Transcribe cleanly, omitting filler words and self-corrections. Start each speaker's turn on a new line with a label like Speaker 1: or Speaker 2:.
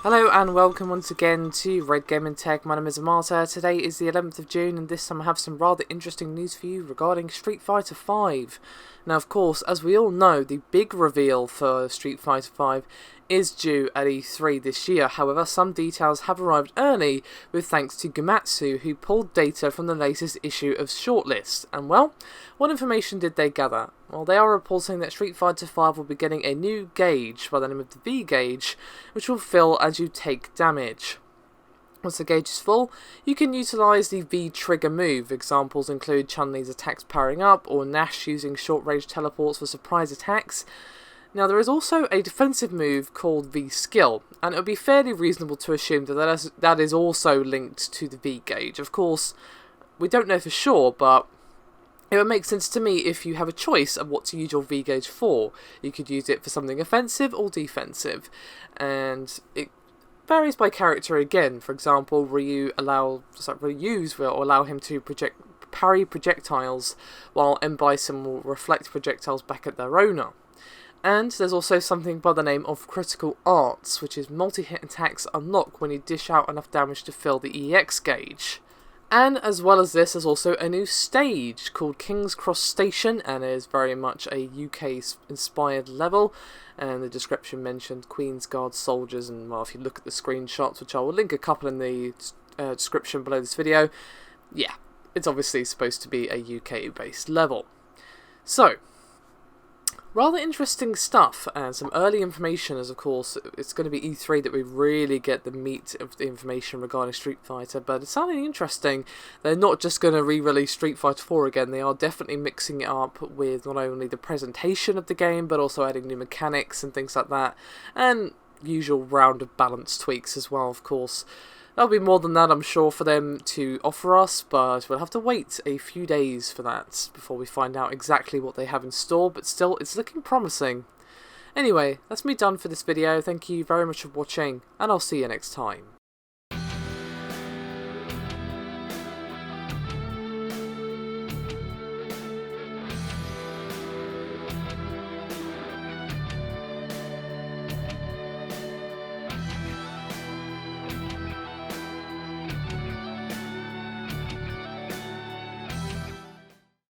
Speaker 1: Hello and welcome once again to Red Gaming Tech. My name is Amata. Today is the 11th of June and this time I have some rather interesting news for you regarding Street Fighter V. Now of course, as we all know, the big reveal for Street Fighter V is due at E3 this year. However, some details have arrived early with thanks to Gematsu, who pulled data from the latest issue of Shortlist. And well, what information did they gather? Well, they are reporting that Street Fighter V will be getting a new gauge by the name of the V gauge, which will fill as you take damage. Once the gauge is full, you can utilise the V-trigger move. Examples include Chun-Li's attacks powering up, or Nash using short-range teleports for surprise attacks. Now, there is also a defensive move called V-skill, and it would be fairly reasonable to assume that that is also linked to the V-gauge. Of course, we don't know for sure, but it would make sense to me if you have a choice of what to use your V-gauge for. You could use it for something offensive or defensive, and it varies by character again. For example, Ryu's will allow him to parry projectiles, while M. Bison will reflect projectiles back at their owner. And there's also something by the name of Critical Arts, which is multi-hit attacks unlock when you dish out enough damage to fill the EX gauge. And as well as this, there's also a new stage called King's Cross Station, and it is very much a UK-inspired level. And the description mentioned Queen's Guard soldiers, and well, if you look at the screenshots, which I will link a couple in the description below this video, yeah, it's obviously supposed to be a UK-based level. So, rather interesting stuff, and some early information, as of course it's going to be E3 that we really get the meat of the information regarding Street Fighter, but it's sounding interesting. They're not just going to re-release Street Fighter 4 again, they are definitely mixing it up with not only the presentation of the game, but also adding new mechanics and things like that, and usual round of balance tweaks as well, of course. There'll be more than that, I'm sure, for them to offer us, but we'll have to wait a few days for that before we find out exactly what they have in store, but still, it's looking promising. Anyway, that's me done for this video. Thank you very much for watching, and I'll see you next time.